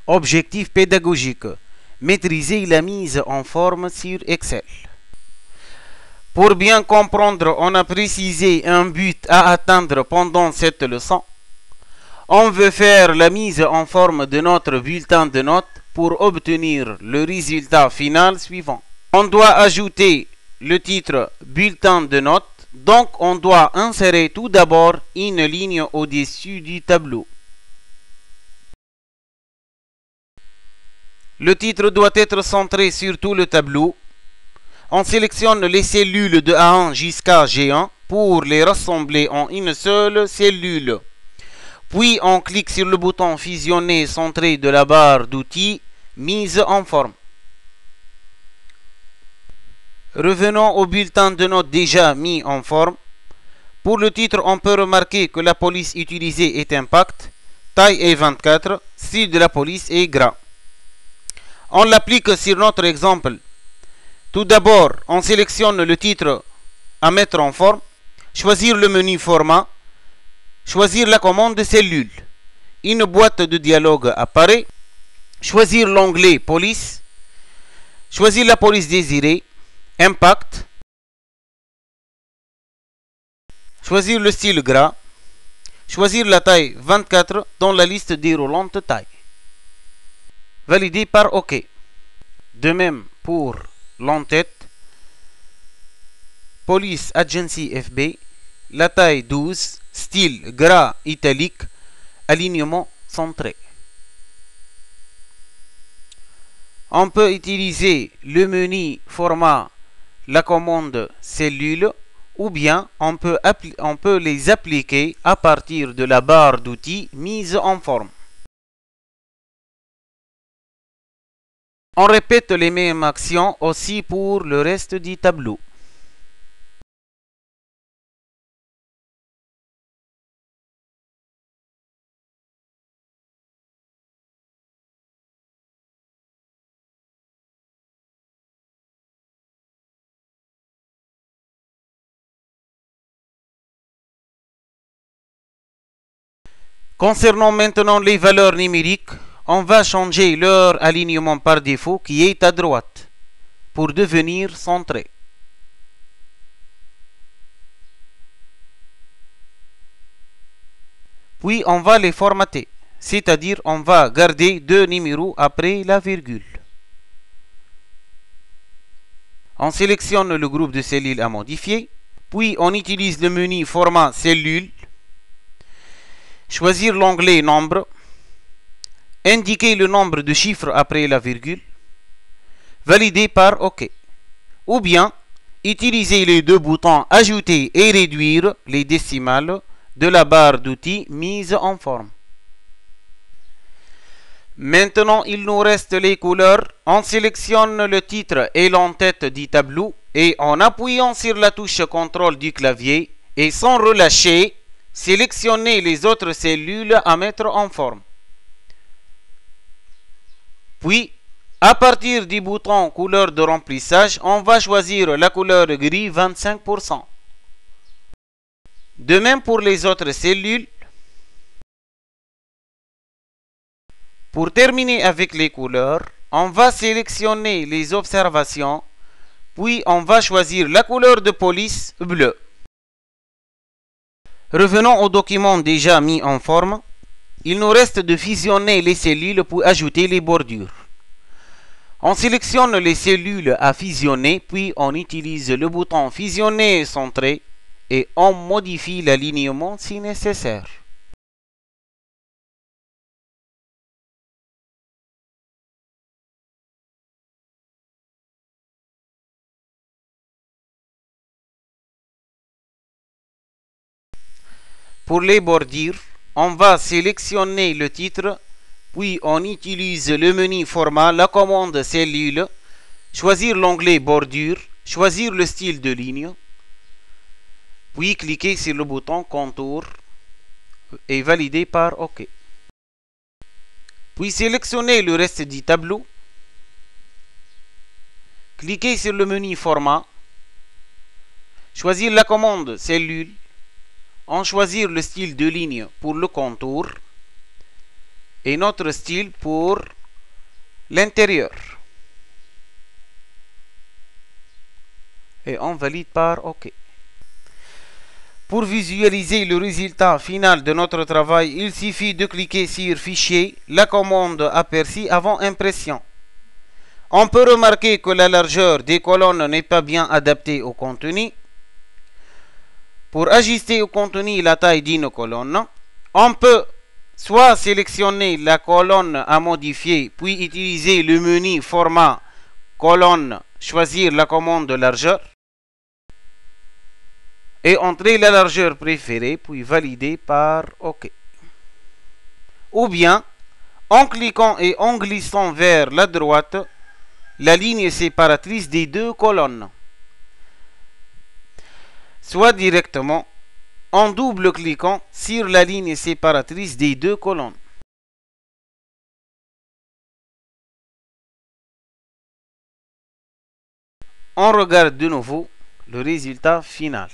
Objectif pédagogique. Maîtriser la mise en forme sur Excel. Pour bien comprendre, on a précisé un but à atteindre pendant cette leçon. On veut faire la mise en forme de notre bulletin de notes pour obtenir le résultat final suivant. On doit ajouter le titre bulletin de notes, donc on doit insérer tout d'abord une ligne au-dessus du tableau. Le titre doit être centré sur tout le tableau. On sélectionne les cellules de A1 jusqu'à G1 pour les rassembler en une seule cellule. Puis on clique sur le bouton fusionner centré de la barre d'outils mise en forme. Revenons au bulletin de notes déjà mis en forme. Pour le titre, on peut remarquer que la police utilisée est impact, taille est 24, style de la police est gras. On l'applique sur notre exemple. Tout d'abord, on sélectionne le titre à mettre en forme, choisir le menu format, choisir la commande cellule. Une boîte de dialogue apparaît. Choisir l'onglet police, choisir la police désirée, impact, choisir le style gras, choisir la taille 24 dans la liste déroulante taille. Valider par OK. De même pour l'entête, Police Agency FB, la taille 12, style gras italique, alignement centré. On peut utiliser le menu format, la commande cellule, ou bien on peut les appliquer à partir de la barre d'outils mise en forme. On répète les mêmes actions aussi pour le reste du tableau. Concernant maintenant les valeurs numériques, on va changer leur alignement par défaut qui est à droite pour devenir centré. Puis on va les formater, c'est-à-dire on va garder deux numéros après la virgule. On sélectionne le groupe de cellules à modifier, puis on utilise le menu format cellule, choisir l'onglet nombre, indiquer le nombre de chiffres après la virgule, valider par OK. Ou bien, utiliser les deux boutons ajouter et réduire les décimales de la barre d'outils mise en forme. Maintenant, il nous reste les couleurs. On sélectionne le titre et l'entête du tableau et en appuyant sur la touche CTRL du clavier et sans relâcher, sélectionner les autres cellules à mettre en forme. Puis, à partir du bouton couleur de remplissage, on va choisir la couleur gris 25%. De même pour les autres cellules. Pour terminer avec les couleurs, on va sélectionner les observations, puis on va choisir la couleur de police bleu. Revenons au document déjà mis en forme. Il nous reste de fusionner les cellules pour ajouter les bordures. On sélectionne les cellules à fusionner, puis on utilise le bouton fusionner centré et on modifie l'alignement si nécessaire. Pour les bordures, on va sélectionner le titre, puis on utilise le menu format, la commande cellule, choisir l'onglet bordure, choisir le style de ligne, puis cliquer sur le bouton contour et valider par OK. Puis sélectionner le reste du tableau, cliquer sur le menu format, choisir la commande cellule, en choisir le style de ligne pour le contour, et notre style pour l'intérieur. Et on valide par OK. Pour visualiser le résultat final de notre travail, il suffit de cliquer sur Fichier, la commande aperçue avant impression. On peut remarquer que la largeur des colonnes n'est pas bien adaptée au contenu. Pour ajuster au contenu la taille d'une colonne, on peut soit sélectionner la colonne à modifier, puis utiliser le menu Format colonne, choisir la commande largeur, et entrer la largeur préférée, puis valider par OK. Ou bien, en cliquant et en glissant vers la droite, la ligne séparatrice des deux colonnes. Soit directement en double-cliquant sur la ligne séparatrice des deux colonnes. On regarde de nouveau le résultat final.